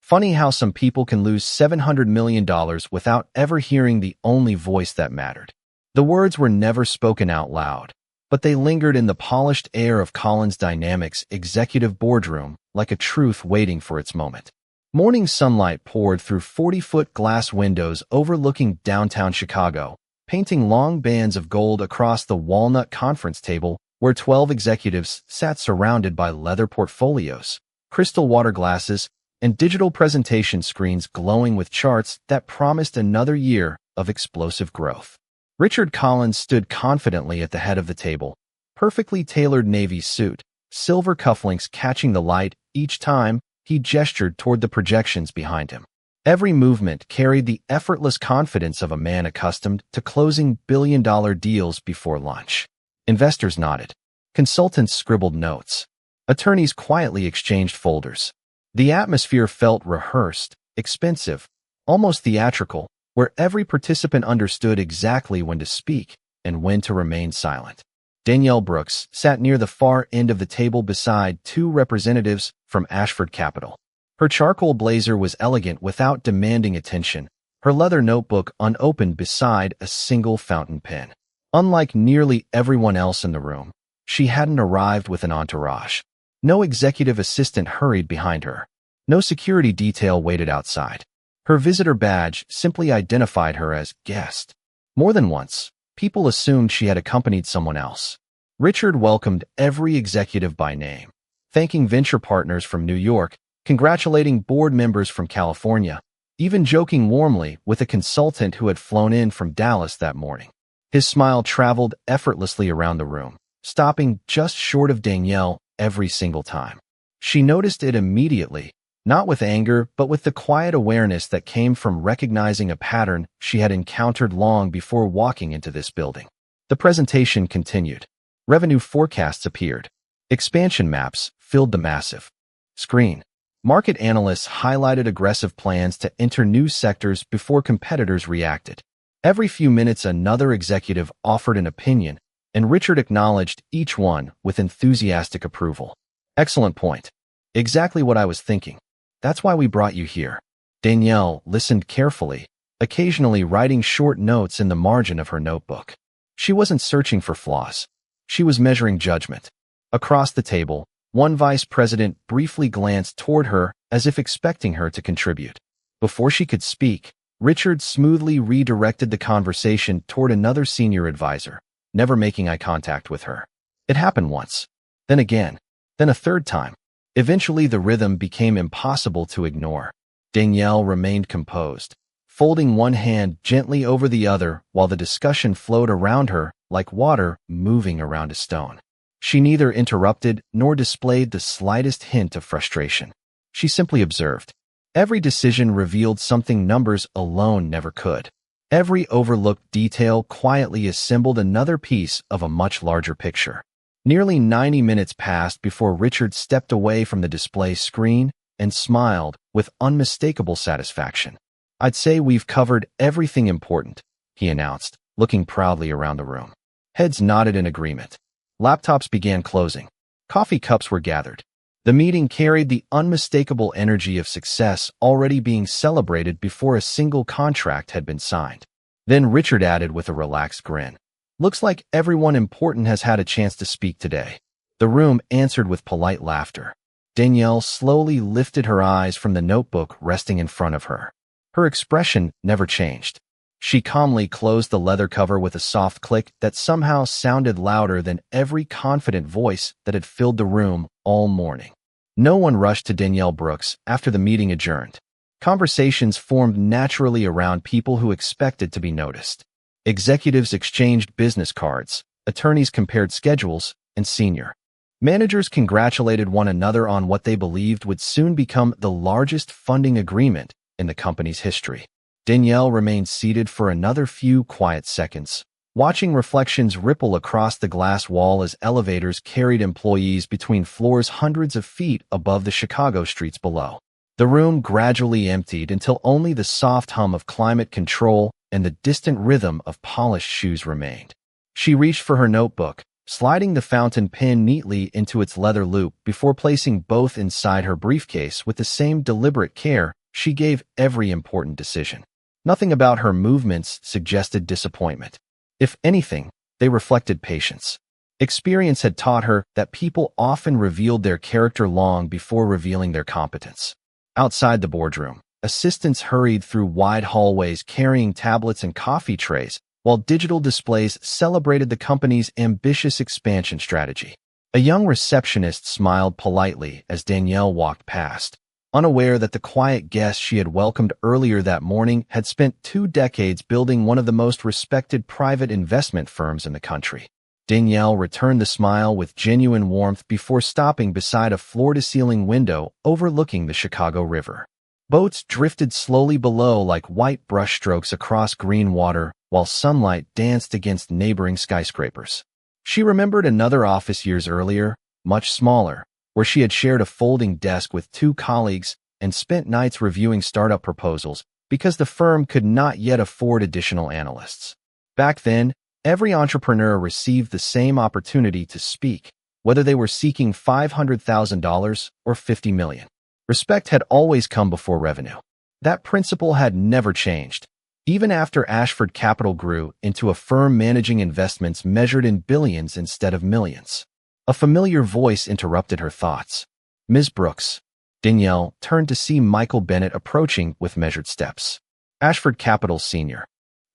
Funny how some people can lose $700 million without ever hearing the only voice that mattered. The words were never spoken out loud, but they lingered in the polished air of Collins Dynamics' executive boardroom like a truth waiting for its moment. Morning sunlight poured through 40-foot glass windows overlooking downtown Chicago, painting long bands of gold across the walnut conference table where 12 executives sat surrounded by leather portfolios, crystal water glasses, and digital presentation screens glowing with charts that promised another year of explosive growth. Richard Collins stood confidently at the head of the table, perfectly tailored navy suit, silver cufflinks catching the light each time he gestured toward the projections behind him. Every movement carried the effortless confidence of a man accustomed to closing billion-dollar deals before lunch. Investors nodded. Consultants scribbled notes. Attorneys quietly exchanged folders. The atmosphere felt rehearsed, expensive, almost theatrical, where every participant understood exactly when to speak and when to remain silent. Danielle Brooks sat near the far end of the table beside two representatives from Ashford Capital. Her charcoal blazer was elegant without demanding attention, her leather notebook unopened beside a single fountain pen. Unlike nearly everyone else in the room, she hadn't arrived with an entourage. No executive assistant hurried behind her. No security detail waited outside. Her visitor badge simply identified her as guest. More than once, people assumed she had accompanied someone else. Richard welcomed every executive by name, thanking venture partners from New York, congratulating board members from California, even joking warmly with a consultant who had flown in from Dallas that morning. His smile traveled effortlessly around the room, stopping just short of Danielle every single time. She noticed it immediately, not with anger, but with the quiet awareness that came from recognizing a pattern she had encountered long before walking into this building. The presentation continued. Revenue forecasts appeared. Expansion maps filled the massive screen. Market analysts highlighted aggressive plans to enter new sectors before competitors reacted. Every few minutes, another executive offered an opinion, and Richard acknowledged each one with enthusiastic approval. Excellent point. Exactly what I was thinking. That's why we brought you here. Danielle listened carefully, occasionally writing short notes in the margin of her notebook. She wasn't searching for flaws. She was measuring judgment. Across the table, one vice president briefly glanced toward her as if expecting her to contribute. Before she could speak, Richard smoothly redirected the conversation toward another senior advisor, never making eye contact with her. It happened once, then again, then a third time. Eventually, the rhythm became impossible to ignore. Danielle remained composed, folding one hand gently over the other while the discussion flowed around her like water moving around a stone. She neither interrupted nor displayed the slightest hint of frustration. She simply observed. Every decision revealed something numbers alone never could. Every overlooked detail quietly assembled another piece of a much larger picture. Nearly 90 minutes passed before Richard stepped away from the display screen and smiled with unmistakable satisfaction. "I'd say we've covered everything important," he announced, looking proudly around the room. Heads nodded in agreement. Laptops began closing. Coffee cups were gathered. The meeting carried the unmistakable energy of success already being celebrated before a single contract had been signed. Then Richard added with a relaxed grin, "Looks like everyone important has had a chance to speak today." The room answered with polite laughter. Danielle slowly lifted her eyes from the notebook resting in front of her. Her expression never changed. She calmly closed the leather cover with a soft click that somehow sounded louder than every confident voice that had filled the room all morning. No one rushed to Danielle Brooks after the meeting adjourned. Conversations formed naturally around people who expected to be noticed. Executives exchanged business cards, attorneys compared schedules, and senior managers congratulated one another on what they believed would soon become the largest funding agreement in the company's history. Danielle remained seated for another few quiet seconds, watching reflections ripple across the glass wall as elevators carried employees between floors hundreds of feet above the Chicago streets below. The room gradually emptied until only the soft hum of climate control and the distant rhythm of polished shoes remained. She reached for her notebook, sliding the fountain pen neatly into its leather loop before placing both inside her briefcase with the same deliberate care she gave every important decision. Nothing about her movements suggested disappointment. If anything, they reflected patience. Experience had taught her that people often revealed their character long before revealing their competence. Outside the boardroom, assistants hurried through wide hallways carrying tablets and coffee trays, while digital displays celebrated the company's ambitious expansion strategy. A young receptionist smiled politely as Danielle walked past, unaware that the quiet guest she had welcomed earlier that morning had spent 2 decades building one of the most respected private investment firms in the country. Danielle returned the smile with genuine warmth before stopping beside a floor-to-ceiling window overlooking the Chicago River. Boats drifted slowly below like white brushstrokes across green water, while sunlight danced against neighboring skyscrapers. She remembered another office years earlier, much smaller, where she had shared a folding desk with 2 colleagues and spent nights reviewing startup proposals because the firm could not yet afford additional analysts. Back then, every entrepreneur received the same opportunity to speak, whether they were seeking $500,000 or $50 million. Respect had always come before revenue. That principle had never changed, even after Ashford Capital grew into a firm managing investments measured in billions instead of millions. A familiar voice interrupted her thoughts. "Ms. Brooks." Danielle turned to see Michael Bennett approaching with measured steps. Ashford Capital Sr.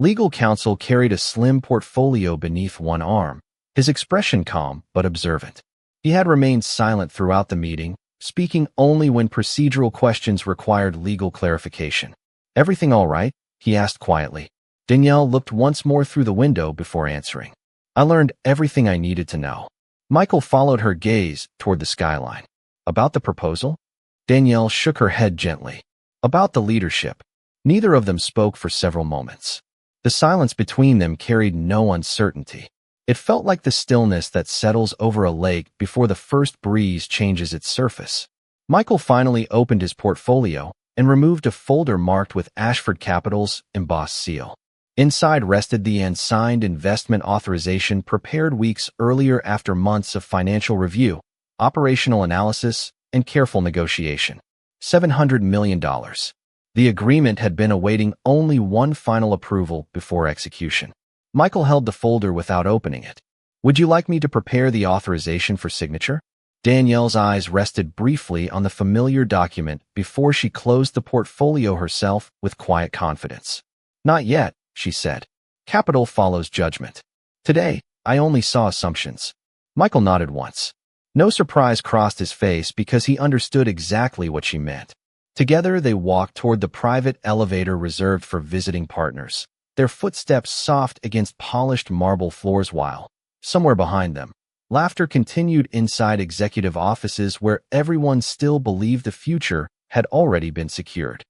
Legal counsel carried a slim portfolio beneath one arm, his expression calm but observant. He had remained silent throughout the meeting, speaking only when procedural questions required legal clarification. "Everything all right?" he asked quietly. Danielle looked once more through the window before answering. "I learned everything I needed to know." Michael followed her gaze toward the skyline. "About the proposal?" Danielle shook her head gently. "About the leadership." Neither of them spoke for several moments. The silence between them carried no uncertainty. It felt like the stillness that settles over a lake before the first breeze changes its surface. Michael finally opened his portfolio and removed a folder marked with Ashford Capital's embossed seal. Inside rested the unsigned investment authorization prepared weeks earlier after months of financial review, operational analysis, and careful negotiation. $700 million. The agreement had been awaiting only one final approval before execution. Michael held the folder without opening it. "Would you like me to prepare the authorization for signature?" Danielle's eyes rested briefly on the familiar document before she closed the portfolio herself with quiet confidence. "Not yet," she said. "Capital follows judgment. Today, I only saw assumptions." Michael nodded once. No surprise crossed his face because he understood exactly what she meant. Together, they walked toward the private elevator reserved for visiting partners, their footsteps soft against polished marble floors while, somewhere behind them, laughter continued inside executive offices where everyone still believed the future had already been secured.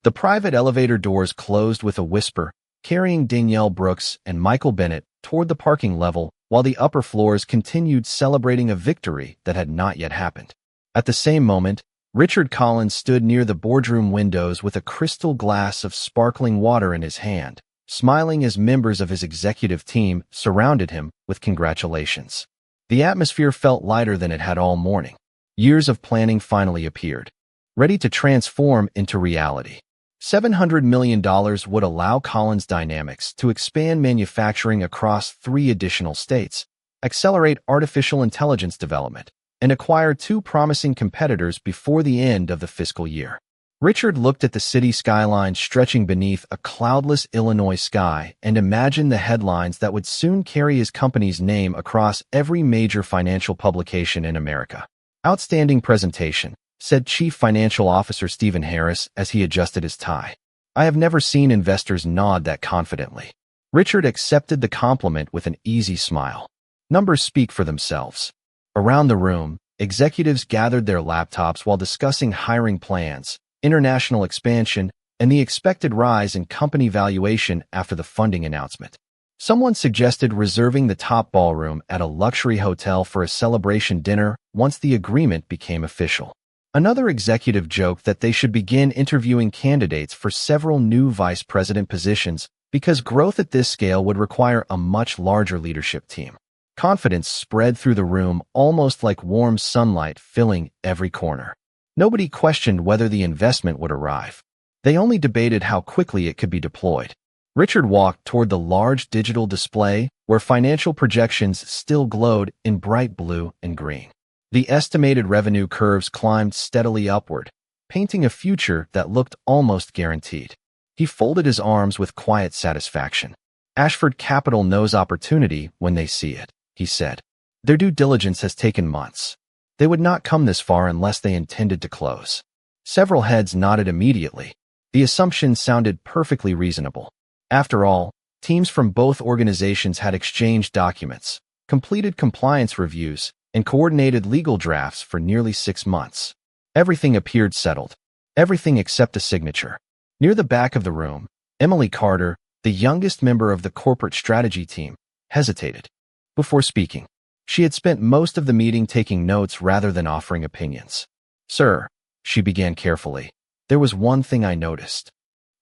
The private elevator doors closed with a whisper, carrying Danielle Brooks and Michael Bennett toward the parking level, while the upper floors continued celebrating a victory that had not yet happened. At the same moment, Richard Collins stood near the boardroom windows with a crystal glass of sparkling water in his hand, smiling as members of his executive team surrounded him with congratulations. The atmosphere felt lighter than it had all morning. Years of planning finally appeared, ready to transform into reality. $700 million would allow Collins Dynamics to expand manufacturing across 3 additional states, accelerate artificial intelligence development, and acquire 2 promising competitors before the end of the fiscal year. Richard looked at the city skyline stretching beneath a cloudless Illinois sky and imagined the headlines that would soon carry his company's name across every major financial publication in America. "Outstanding presentation," said Chief Financial Officer Stephen Harris as he adjusted his tie. "I have never seen investors nod that confidently." Richard accepted the compliment with an easy smile. Numbers speak for themselves. Around the room, executives gathered their laptops while discussing hiring plans, international expansion, and the expected rise in company valuation after the funding announcement. Someone suggested reserving the top ballroom at a luxury hotel for a celebration dinner once the agreement became official. Another executive joked that they should begin interviewing candidates for several new vice president positions because growth at this scale would require a much larger leadership team. Confidence spread through the room almost like warm sunlight filling every corner. Nobody questioned whether the investment would arrive. They only debated how quickly it could be deployed. Richard walked toward the large digital display where financial projections still glowed in bright blue and green. The estimated revenue curves climbed steadily upward, painting a future that looked almost guaranteed. He folded his arms with quiet satisfaction. Ashford Capital knows opportunity when they see it, he said. Their due diligence has taken months. They would not come this far unless they intended to close. Several heads nodded immediately. The assumption sounded perfectly reasonable. After all, teams from both organizations had exchanged documents, completed compliance reviews, and coordinated legal drafts for nearly 6 months. Everything appeared settled. Everything except a signature. Near the back of the room, Emily Carter, the youngest member of the corporate strategy team, hesitated before speaking. She had spent most of the meeting taking notes rather than offering opinions. Sir, she began carefully, there was one thing I noticed.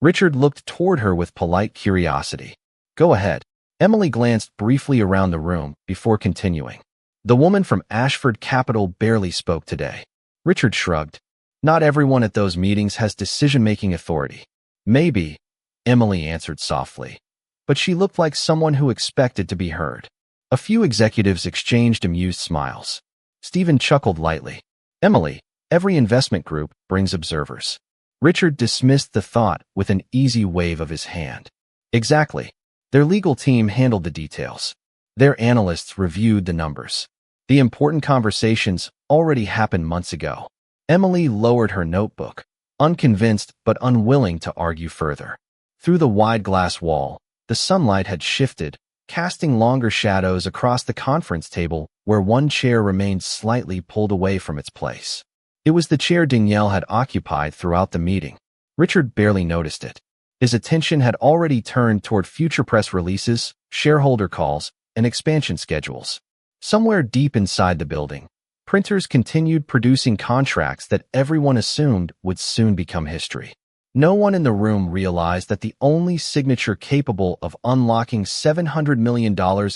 Richard looked toward her with polite curiosity. Go ahead. Emily glanced briefly around the room before continuing. The woman from Ashford Capital barely spoke today. Richard shrugged. Not everyone at those meetings has decision-making authority. Maybe, Emily answered softly. But she looked like someone who expected to be heard. A few executives exchanged amused smiles. Stephen chuckled lightly. Emily, every investment group brings observers. Richard dismissed the thought with an easy wave of his hand. Exactly. Their legal team handled the details. Their analysts reviewed the numbers. The important conversations already happened months ago. Emily lowered her notebook, unconvinced but unwilling to argue further. Through the wide glass wall, the sunlight had shifted, casting longer shadows across the conference table where one chair remained slightly pulled away from its place. It was the chair Danielle had occupied throughout the meeting. Richard barely noticed it. His attention had already turned toward future press releases, shareholder calls, and expansion schedules. Somewhere deep inside the building, printers continued producing contracts that everyone assumed would soon become history. No one in the room realized that the only signature capable of unlocking $700 million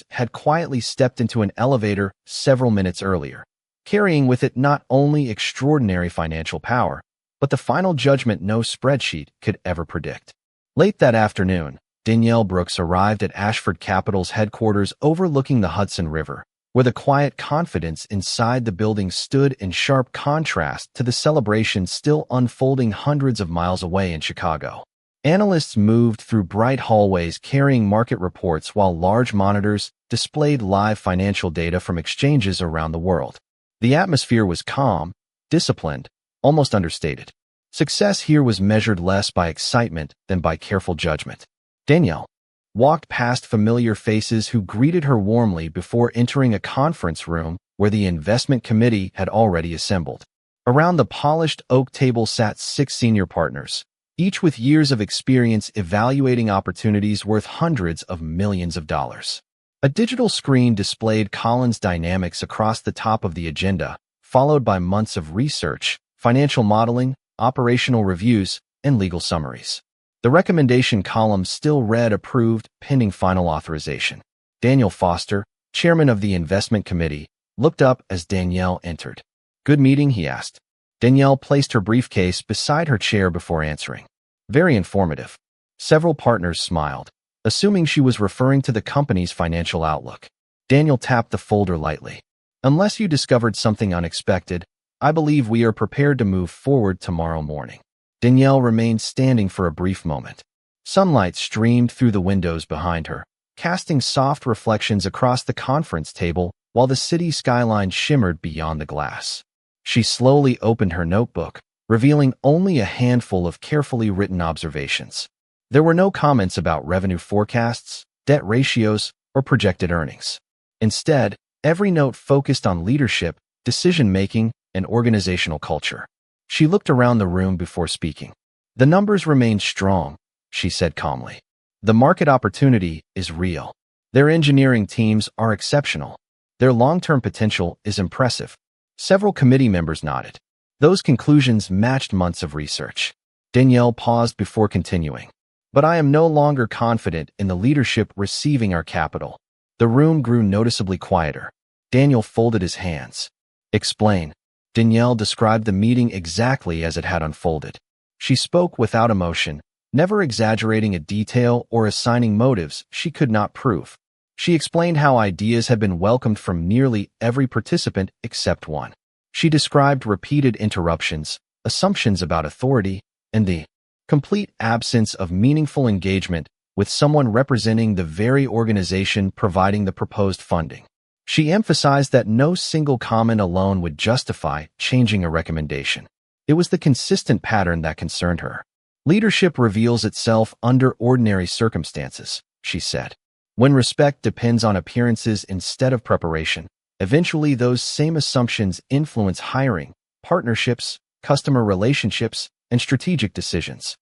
had quietly stepped into an elevator several minutes earlier, carrying with it not only extraordinary financial power, but the final judgment no spreadsheet could ever predict. Late that afternoon, Danielle Brooks arrived at Ashford Capital's headquarters overlooking the Hudson River, where the quiet confidence inside the building stood in sharp contrast to the celebration still unfolding hundreds of miles away in Chicago. Analysts moved through bright hallways carrying market reports while large monitors displayed live financial data from exchanges around the world. The atmosphere was calm, disciplined, almost understated. Success here was measured less by excitement than by careful judgment. Danielle walked past familiar faces who greeted her warmly before entering a conference room where the investment committee had already assembled. Around the polished oak table sat 6 senior partners, each with years of experience evaluating opportunities worth hundreds of millions of dollars. A digital screen displayed Collins dynamics across the top of the agenda, followed by months of research, financial modeling, operational reviews, and legal summaries. The recommendation column still read approved, pending final authorization. Daniel Foster, chairman of the investment committee, looked up as Danielle entered. Good meeting, he asked. Danielle placed her briefcase beside her chair before answering. Very informative. Several partners smiled, assuming she was referring to the company's financial outlook. Daniel tapped the folder lightly. Unless you discovered something unexpected, I believe we are prepared to move forward tomorrow morning. Danielle remained standing for a brief moment. Sunlight streamed through the windows behind her, casting soft reflections across the conference table while the city skyline shimmered beyond the glass. She slowly opened her notebook, revealing only a handful of carefully written observations. There were no comments about revenue forecasts, debt ratios, or projected earnings. Instead, every note focused on leadership, decision-making, and organizational culture. She looked around the room before speaking. The numbers remain strong, she said calmly. The market opportunity is real. Their engineering teams are exceptional. Their long-term potential is impressive. Several committee members nodded. Those conclusions matched months of research. Danielle paused before continuing. But I am no longer confident in the leadership receiving our capital. The room grew noticeably quieter. Daniel folded his hands. Explain. Danielle described the meeting exactly as it had unfolded. She spoke without emotion, never exaggerating a detail or assigning motives she could not prove. She explained how ideas had been welcomed from nearly every participant except one. She described repeated interruptions, assumptions about authority, and the complete absence of meaningful engagement with someone representing the very organization providing the proposed funding. She emphasized that no single comment alone would justify changing a recommendation. It was the consistent pattern that concerned her. Leadership reveals itself under ordinary circumstances, she said. When respect depends on appearances instead of preparation, eventually those same assumptions influence hiring, partnerships, customer relationships, and strategic decisions.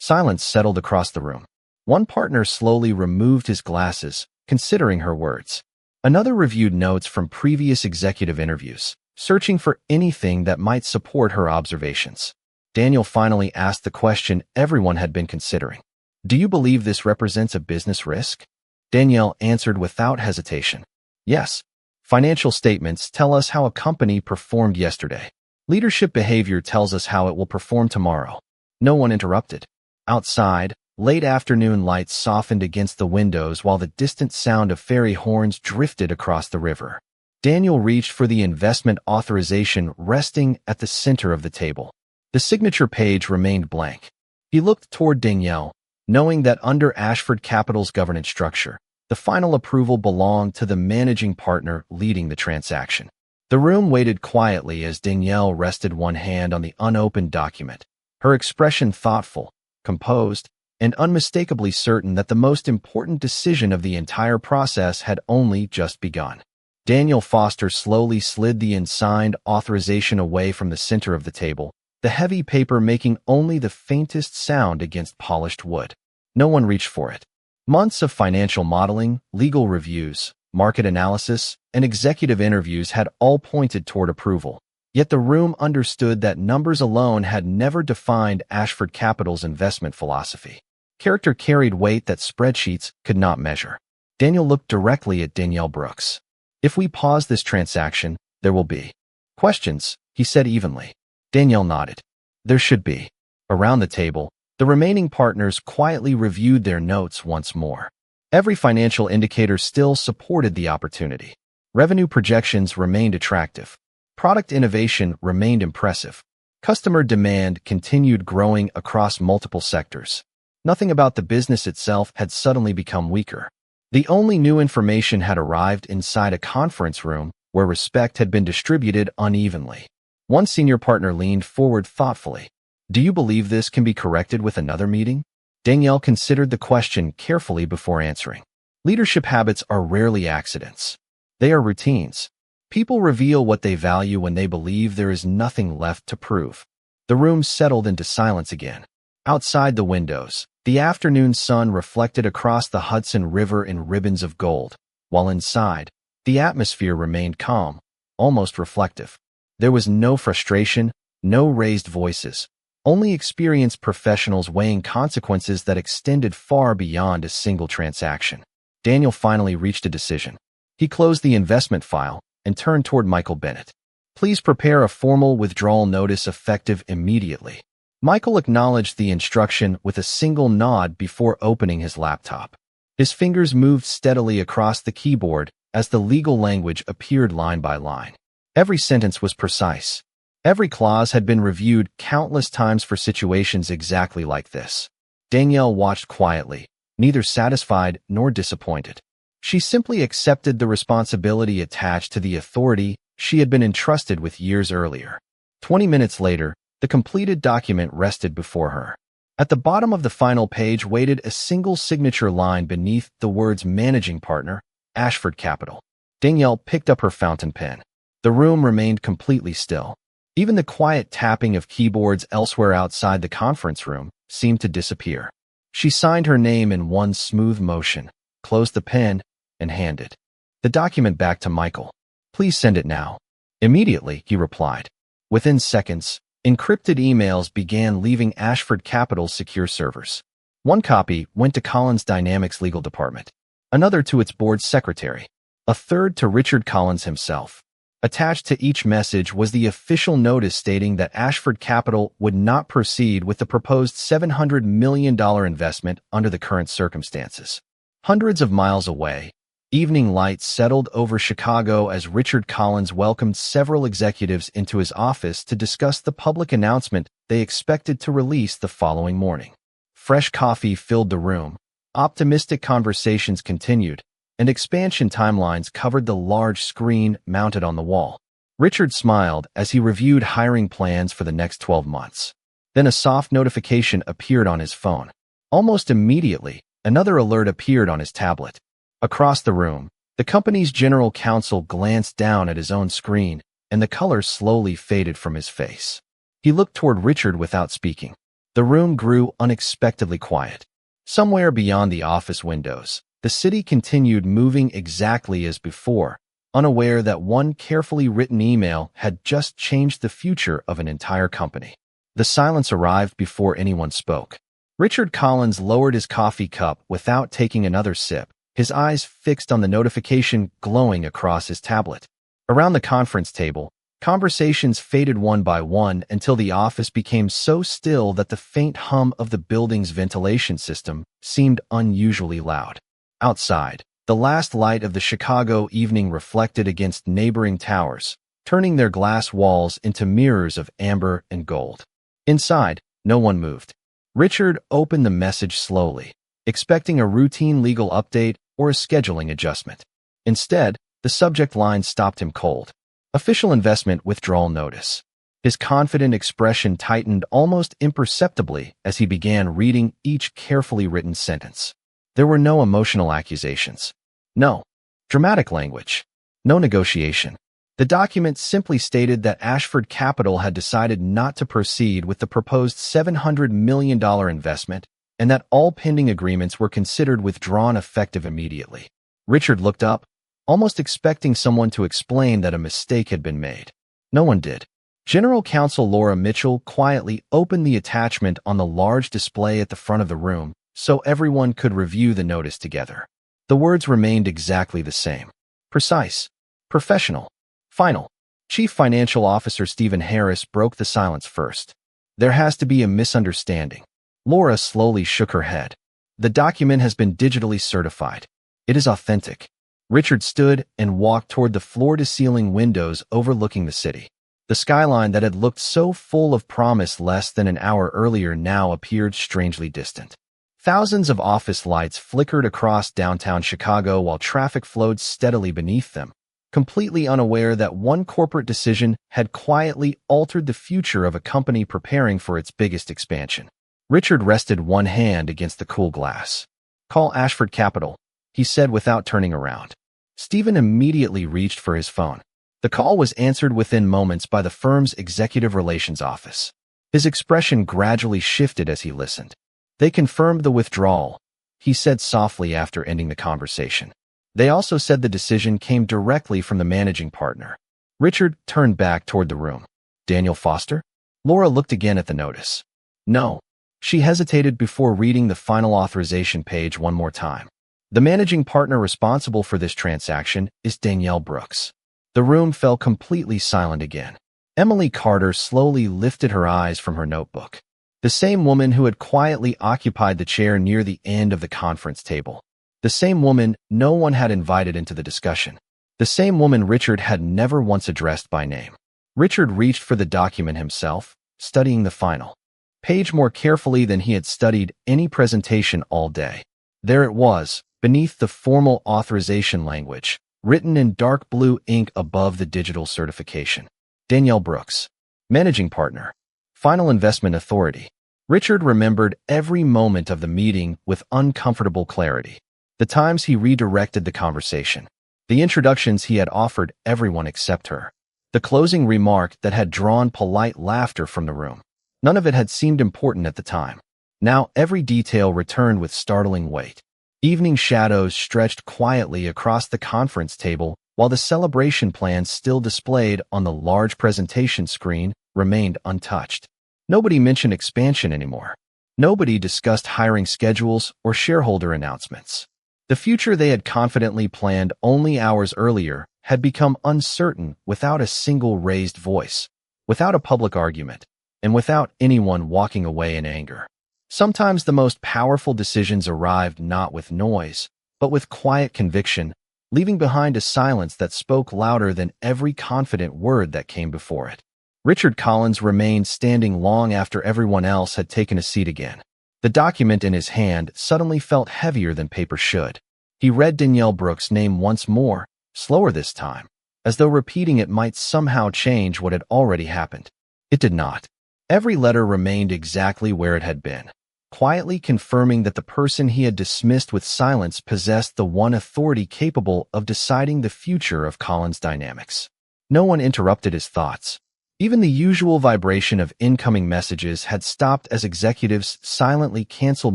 Silence settled across the room. One partner slowly removed his glasses, considering her words. Another reviewed notes from previous executive interviews, searching for anything that might support her observations. Daniel finally asked the question everyone had been considering. Do you believe this represents a business risk? Danielle answered without hesitation. Yes. Financial statements tell us how a company performed yesterday. Leadership behavior tells us how it will perform tomorrow. No one interrupted. Outside, late afternoon lights softened against the windows while the distant sound of ferry horns drifted across the river. Daniel reached for the investment authorization resting at the center of the table. The signature page remained blank. He looked toward Danielle, knowing that under Ashford Capital's governance structure, the final approval belonged to the managing partner leading the transaction. The room waited quietly as Danielle rested one hand on the unopened document, her expression thoughtful, composed, and unmistakably certain that the most important decision of the entire process had only just begun. Daniel Foster slowly slid the unsigned authorization away from the center of the table, the heavy paper making only the faintest sound against polished wood. No one reached for it. Months of financial modeling, legal reviews, market analysis, and executive interviews had all pointed toward approval. Yet the room understood that numbers alone had never defined Ashford Capital's investment philosophy. Character carried weight that spreadsheets could not measure. Daniel looked directly at Danielle Brooks. If we pause this transaction, there will be questions, he said evenly. Danielle nodded. There should be. Around the table, the remaining partners quietly reviewed their notes once more. Every financial indicator still supported the opportunity. Revenue projections remained attractive. Product innovation remained impressive. Customer demand continued growing across multiple sectors. Nothing about the business itself had suddenly become weaker. The only new information had arrived inside a conference room where respect had been distributed unevenly. One senior partner leaned forward thoughtfully. Do you believe this can be corrected with another meeting? Danielle considered the question carefully before answering. Leadership habits are rarely accidents. They are routines. People reveal what they value when they believe there is nothing left to prove. The room settled into silence again. Outside the windows, the afternoon sun reflected across the Hudson River in ribbons of gold, while inside, the atmosphere remained calm, almost reflective. There was no frustration, no raised voices, only experienced professionals weighing consequences that extended far beyond a single transaction. Daniel finally reached a decision. He closed the investment file and turned toward Michael Bennett. Please prepare a formal withdrawal notice effective immediately. Michael acknowledged the instruction with a single nod before opening his laptop. His fingers moved steadily across the keyboard as the legal language appeared line by line. Every sentence was precise. Every clause had been reviewed countless times for situations exactly like this. Danielle watched quietly, neither satisfied nor disappointed. She simply accepted the responsibility attached to the authority she had been entrusted with years earlier. 20 minutes later, the completed document rested before her. At the bottom of the final page waited a single signature line beneath the words Managing Partner, Ashford Capital. Danielle picked up her fountain pen. The room remained completely still. Even the quiet tapping of keyboards elsewhere outside the conference room seemed to disappear. She signed her name in one smooth motion, closed the pen, and handed the document back to Michael. Please send it now. Immediately, he replied. Within seconds, encrypted emails began leaving Ashford Capital's secure servers. One copy went to Collins Dynamics' legal department, another to its board secretary, a third to Richard Collins himself. Attached to each message was the official notice stating that Ashford Capital would not proceed with the proposed $700 million investment under the current circumstances. Hundreds of miles away, evening light settled over Chicago as Richard Collins welcomed several executives into his office to discuss the public announcement they expected to release the following morning. Fresh coffee filled the room, optimistic conversations continued, and expansion timelines covered the large screen mounted on the wall. Richard smiled as he reviewed hiring plans for the next 12 months. Then a soft notification appeared on his phone. Almost immediately, another alert appeared on his tablet. Across the room, the company's general counsel glanced down at his own screen, and the color slowly faded from his face. He looked toward Richard without speaking. The room grew unexpectedly quiet. Somewhere beyond the office windows, the city continued moving exactly as before, unaware that one carefully written email had just changed the future of an entire company. The silence arrived before anyone spoke. Richard Collins lowered his coffee cup without taking another sip, his eyes fixed on the notification glowing across his tablet. Around the conference table, conversations faded one by one until the office became so still that the faint hum of the building's ventilation system seemed unusually loud. Outside, the last light of the Chicago evening reflected against neighboring towers, turning their glass walls into mirrors of amber and gold. Inside, no one moved. Richard opened the message slowly, expecting a routine legal update or a scheduling adjustment. Instead, the subject line stopped him cold. Official investment withdrawal notice. His confident expression tightened almost imperceptibly as he began reading each carefully written sentence. There were no emotional accusations. No dramatic language. No negotiation. The document simply stated that Ashford Capital had decided not to proceed with the proposed $700 million investment and that all pending agreements were considered withdrawn effective immediately. Richard looked up, almost expecting someone to explain that a mistake had been made. No one did. General Counsel Laura Mitchell quietly opened the attachment on the large display at the front of the room so everyone could review the notice together. The words remained exactly the same. Precise. Professional. Final. Chief Financial Officer Stephen Harris broke the silence first. There has to be a misunderstanding. Laura slowly shook her head. The document has been digitally certified. It is authentic. Richard stood and walked toward the floor-to-ceiling windows overlooking the city. The skyline that had looked so full of promise less than an hour earlier now appeared strangely distant. Thousands of office lights flickered across downtown Chicago while traffic flowed steadily beneath them, completely unaware that one corporate decision had quietly altered the future of a company preparing for its biggest expansion. Richard rested one hand against the cool glass. "Call Ashford Capital," he said without turning around. Stephen immediately reached for his phone. The call was answered within moments by the firm's executive relations office. His expression gradually shifted as he listened. "They confirmed the withdrawal," he said softly after ending the conversation. "They also said the decision came directly from the managing partner." Richard turned back toward the room. "Daniel Foster?" Laura looked again at the notice. "No." She hesitated before reading the final authorization page one more time. "The managing partner responsible for this transaction is Danielle Brooks." The room fell completely silent again. Emily Carter slowly lifted her eyes from her notebook. The same woman who had quietly occupied the chair near the end of the conference table. The same woman no one had invited into the discussion. The same woman Richard had never once addressed by name. Richard reached for the document himself, studying the final page more carefully than he had studied any presentation all day. There it was, beneath the formal authorization language, written in dark blue ink above the digital certification. Danielle Brooks, Managing Partner, Final Investment Authority. Richard remembered every moment of the meeting with uncomfortable clarity. The times he redirected the conversation. The introductions he had offered everyone except her. The closing remark that had drawn polite laughter from the room. None of it had seemed important at the time. Now every detail returned with startling weight. Evening shadows stretched quietly across the conference table, while the celebration plans still displayed on the large presentation screen remained untouched. Nobody mentioned expansion anymore. Nobody discussed hiring schedules or shareholder announcements. The future they had confidently planned only hours earlier had become uncertain without a single raised voice, without a public argument, and without anyone walking away in anger. Sometimes the most powerful decisions arrived not with noise, but with quiet conviction, leaving behind a silence that spoke louder than every confident word that came before it. Richard Collins remained standing long after everyone else had taken a seat again. The document in his hand suddenly felt heavier than paper should. He read Danielle Brooks' name once more, slower this time, as though repeating it might somehow change what had already happened. It did not. Every letter remained exactly where it had been, quietly confirming that the person he had dismissed with silence possessed the one authority capable of deciding the future of Collins' dynamics. No one interrupted his thoughts. Even the usual vibration of incoming messages had stopped as executives silently canceled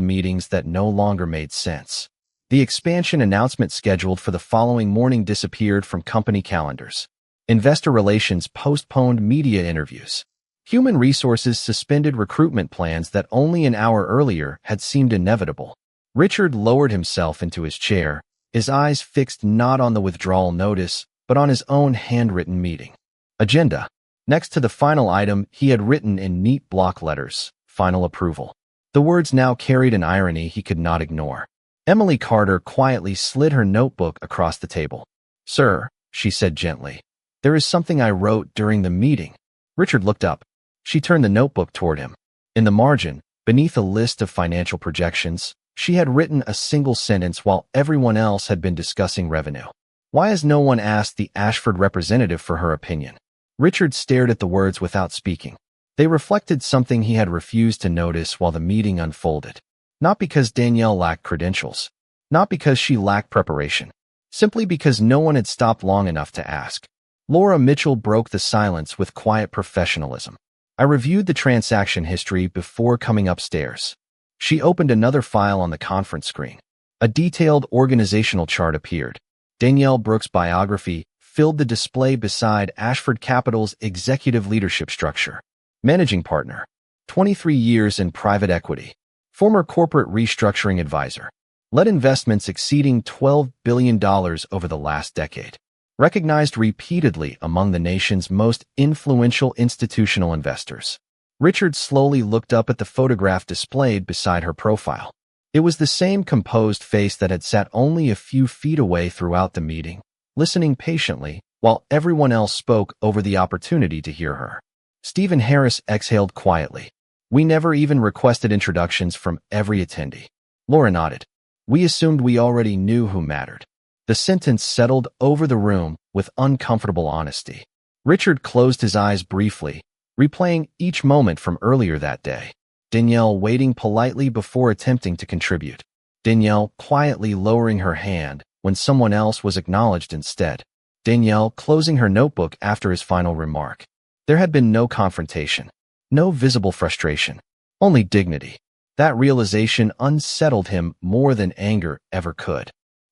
meetings that no longer made sense. The expansion announcement scheduled for the following morning disappeared from company calendars. Investor relations postponed media interviews. Human resources suspended recruitment plans that only an hour earlier had seemed inevitable. Richard lowered himself into his chair, his eyes fixed not on the withdrawal notice, but on his own handwritten meeting agenda. Next to the final item, he had written in neat block letters, "Final approval." The words now carried an irony he could not ignore. Emily Carter quietly slid her notebook across the table. "Sir," she said gently, "there is something I wrote during the meeting." Richard looked up. She turned the notebook toward him. In the margin, beneath a list of financial projections, she had written a single sentence while everyone else had been discussing revenue. "Why has no one asked the Ashford representative for her opinion?" Richard stared at the words without speaking. They reflected something he had refused to notice while the meeting unfolded. Not because Danielle lacked credentials, not because she lacked preparation, simply because no one had stopped long enough to ask. Laura Mitchell broke the silence with quiet professionalism. "I reviewed the transaction history before coming upstairs." She opened another file on the conference screen. A detailed organizational chart appeared. Danielle Brooks' biography filled the display beside Ashford Capital's executive leadership structure. Managing partner, 23 years in private equity, former corporate restructuring advisor, led investments exceeding $12 billion over the last decade. Recognized repeatedly among the nation's most influential institutional investors. Richard slowly looked up at the photograph displayed beside her profile. It was the same composed face that had sat only a few feet away throughout the meeting, listening patiently while everyone else spoke over the opportunity to hear her. Stephen Harris exhaled quietly. "We never even requested introductions from every attendee." Laura nodded. "We assumed we already knew who mattered." The sentence settled over the room with uncomfortable honesty. Richard closed his eyes briefly, replaying each moment from earlier that day. Danielle waiting politely before attempting to contribute. Danielle quietly lowering her hand when someone else was acknowledged instead. Danielle closing her notebook after his final remark. There had been no confrontation, no visible frustration, only dignity. That realization unsettled him more than anger ever could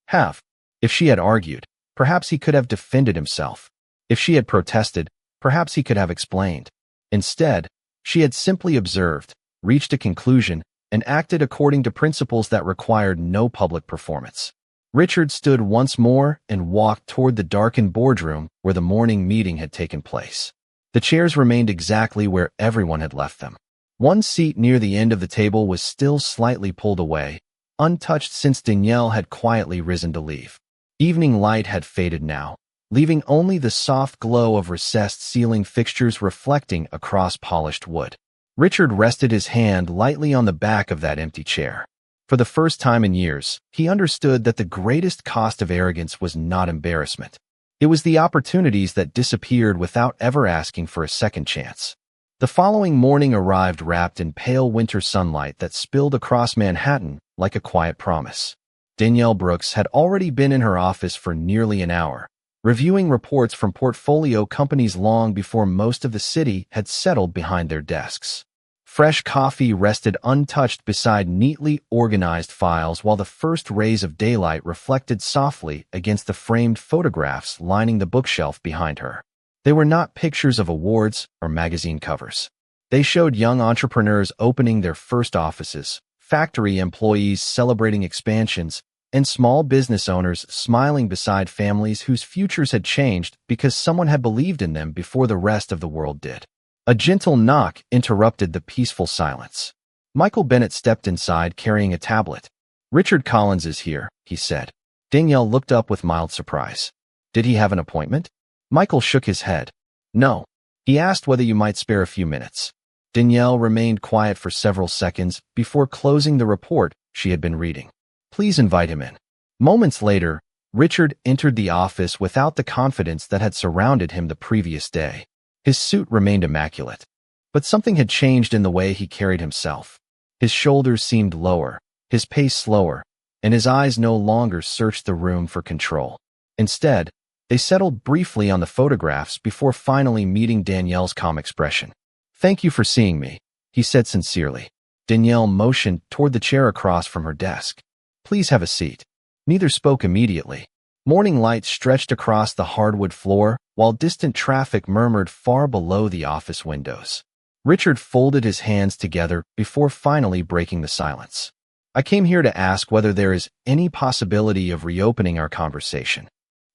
have. If she had argued, perhaps he could have defended himself. If she had protested, perhaps he could have explained. Instead, she had simply observed, reached a conclusion, and acted according to principles that required no public performance. Richard stood once more and walked toward the darkened boardroom where the morning meeting had taken place. The chairs remained exactly where everyone had left them. One seat near the end of the table was still slightly pulled away, untouched since Danielle had quietly risen to leave. Evening light had faded now, leaving only the soft glow of recessed ceiling fixtures reflecting across polished wood. Richard rested his hand lightly on the back of that empty chair. For the first time in years, he understood that the greatest cost of arrogance was not embarrassment. It was the opportunities that disappeared without ever asking for a second chance. The following morning arrived wrapped in pale winter sunlight that spilled across Manhattan like a quiet promise. Danielle Brooks had already been in her office for nearly an hour, reviewing reports from portfolio companies long before most of the city had settled behind their desks. Fresh coffee rested untouched beside neatly organized files while the first rays of daylight reflected softly against the framed photographs lining the bookshelf behind her. They were not pictures of awards or magazine covers. They showed young entrepreneurs opening their first offices, factory employees celebrating expansions, and small business owners smiling beside families whose futures had changed because someone had believed in them before the rest of the world did. A gentle knock interrupted the peaceful silence. Michael Bennett stepped inside carrying a tablet. "Richard Collins is here," he said. Danielle looked up with mild surprise. "Did he have an appointment?" Michael shook his head. "No. He asked whether you might spare a few minutes." Danielle remained quiet for several seconds before closing the report she had been reading. "Please invite him in." Moments later, Richard entered the office without the confidence that had surrounded him the previous day. His suit remained immaculate, but something had changed in the way he carried himself. His shoulders seemed lower, his pace slower, and his eyes no longer searched the room for control. Instead, they settled briefly on the photographs before finally meeting Danielle's calm expression. "Thank you for seeing me," he said sincerely. Danielle motioned toward the chair across from her desk. "Please have a seat." Neither spoke immediately. Morning light stretched across the hardwood floor, while distant traffic murmured far below the office windows. Richard folded his hands together before finally breaking the silence. "I came here to ask whether there is any possibility of reopening our conversation."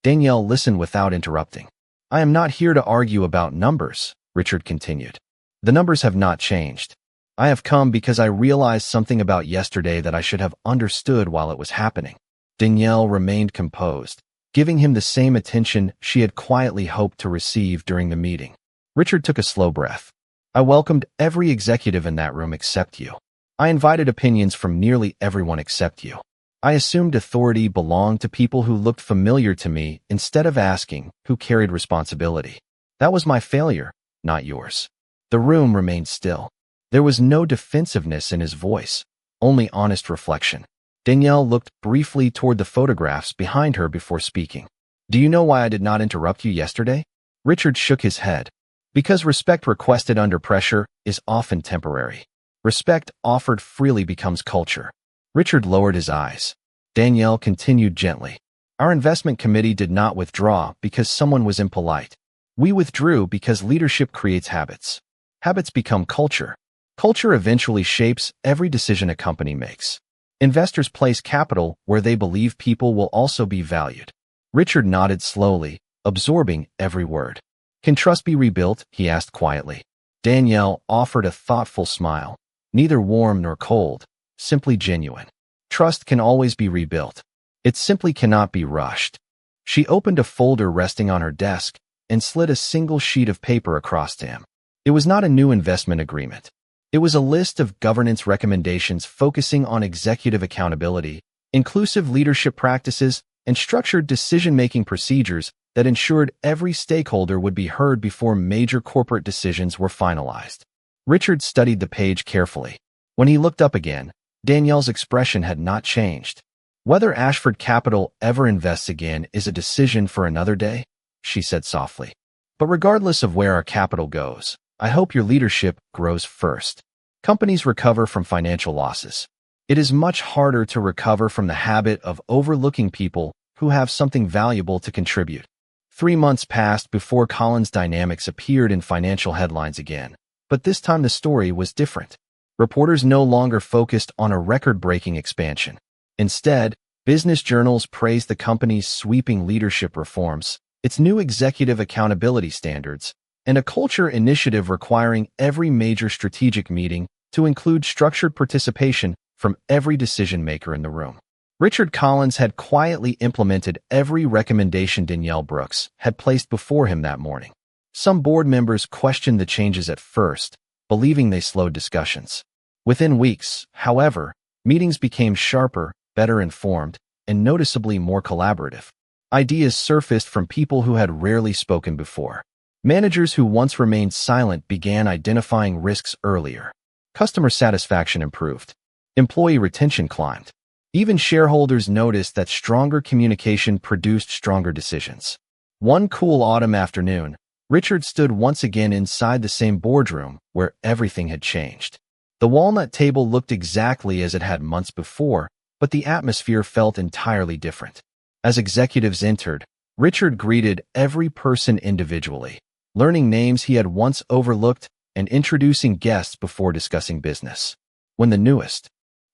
Danielle listened without interrupting. "I am not here to argue about numbers," Richard continued. "The numbers have not changed. I have come because I realized something about yesterday that I should have understood while it was happening." Danielle remained composed, giving him the same attention she had quietly hoped to receive during the meeting. Richard took a slow breath. "I welcomed every executive in that room except you. I invited opinions from nearly everyone except you. I assumed authority belonged to people who looked familiar to me instead of asking who carried responsibility. That was my failure, not yours." The room remained still. There was no defensiveness in his voice, only honest reflection. Danielle looked briefly toward the photographs behind her before speaking. "Do you know why I did not interrupt you yesterday?" Richard shook his head. "Because respect requested under pressure is often temporary. Respect offered freely becomes culture." Richard lowered his eyes. Danielle continued gently. "Our investment committee did not withdraw because someone was impolite. We withdrew because leadership creates habits. Habits become culture. Culture eventually shapes every decision a company makes. Investors place capital where they believe people will also be valued." Richard nodded slowly, absorbing every word. "Can trust be rebuilt?" he asked quietly. Danielle offered a thoughtful smile, neither warm nor cold, simply genuine. "Trust can always be rebuilt. It simply cannot be rushed." She opened a folder resting on her desk and slid a single sheet of paper across to him. It was not a new investment agreement. It was a list of governance recommendations focusing on executive accountability, inclusive leadership practices, and structured decision-making procedures that ensured every stakeholder would be heard before major corporate decisions were finalized. Richard studied the page carefully. When he looked up again, Danielle's expression had not changed. "Whether Ashford Capital ever invests again is a decision for another day," she said softly. "But regardless of where our capital goes, I hope your leadership grows first. Companies recover from financial losses. It is much harder to recover from the habit of overlooking people who have something valuable to contribute." 3 months passed before Collins Dynamics appeared in financial headlines again, but this time the story was different. Reporters no longer focused on a record-breaking expansion. Instead, business journals praised the company's sweeping leadership reforms, its new executive accountability standards, and a culture initiative requiring every major strategic meeting to include structured participation from every decision-maker in the room. Richard Collins had quietly implemented every recommendation Danielle Brooks had placed before him that morning. Some board members questioned the changes at first, believing they slowed discussions. Within weeks, however, meetings became sharper, better informed, and noticeably more collaborative. Ideas surfaced from people who had rarely spoken before. Managers who once remained silent began identifying risks earlier. Customer satisfaction improved. Employee retention climbed. Even shareholders noticed that stronger communication produced stronger decisions. One cool autumn afternoon, Richard stood once again inside the same boardroom where everything had changed. The walnut table looked exactly as it had months before, but the atmosphere felt entirely different. As executives entered, Richard greeted every person individually, learning names he had once overlooked and introducing guests before discussing business. When the newest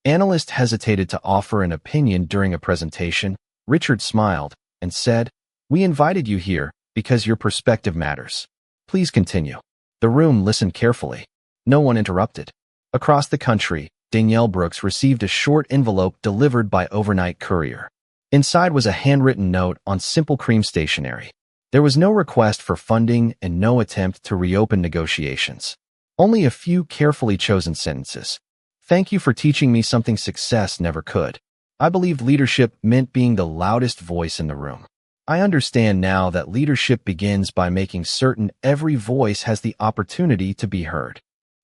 Analyst hesitated to offer an opinion during a presentation. Richard smiled and said, "We invited you here because your perspective matters. Please continue." The room listened carefully. No one interrupted. Across the country, Danielle Brooks received a short envelope delivered by overnight courier. Inside was a handwritten note on simple cream stationery. There was no request for funding and no attempt to reopen negotiations. Only a few carefully chosen sentences. "Thank you for teaching me something success never could. I believed leadership meant being the loudest voice in the room. I understand now that leadership begins by making certain every voice has the opportunity to be heard."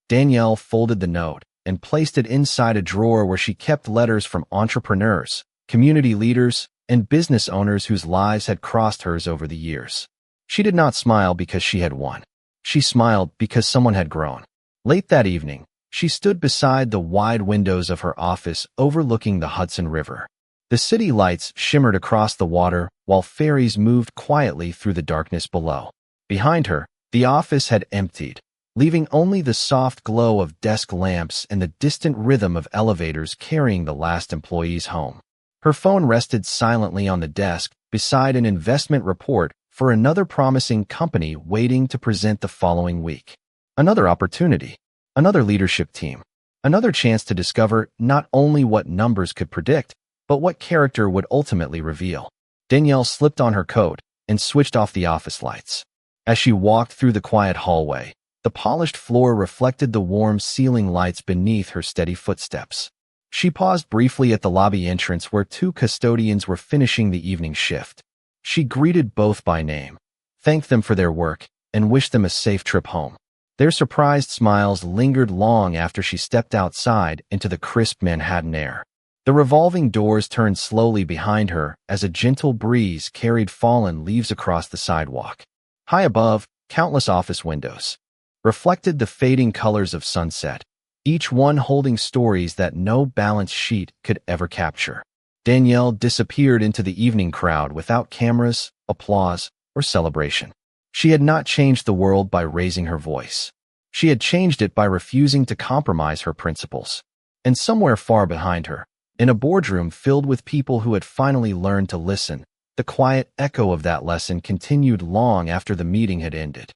Danielle folded the note and placed it inside a drawer where she kept letters from entrepreneurs, community leaders, and business owners whose lives had crossed hers over the years. She did not smile because she had won. She smiled because someone had grown. Late that evening, she stood beside the wide windows of her office overlooking the Hudson River. The city lights shimmered across the water while ferries moved quietly through the darkness below. Behind her, the office had emptied, leaving only the soft glow of desk lamps and the distant rhythm of elevators carrying the last employees home. Her phone rested silently on the desk beside an investment report for another promising company waiting to present the following week. Another opportunity, another leadership team, another chance to discover not only what numbers could predict, but what character would ultimately reveal. Danielle slipped on her coat and switched off the office lights. As she walked through the quiet hallway, the polished floor reflected the warm ceiling lights beneath her steady footsteps. She paused briefly at the lobby entrance where two custodians were finishing the evening shift. She greeted both by name, thanked them for their work, and wished them a safe trip home. Their surprised smiles lingered long after she stepped outside into the crisp Manhattan air. The revolving doors turned slowly behind her as a gentle breeze carried fallen leaves across the sidewalk. High above, countless office windows reflected the fading colors of sunset, each one holding stories that no balance sheet could ever capture. Danielle disappeared into the evening crowd without cameras, applause, or celebration. She had not changed the world by raising her voice. She had changed it by refusing to compromise her principles. And somewhere far behind her, in a boardroom filled with people who had finally learned to listen, the quiet echo of that lesson continued long after the meeting had ended.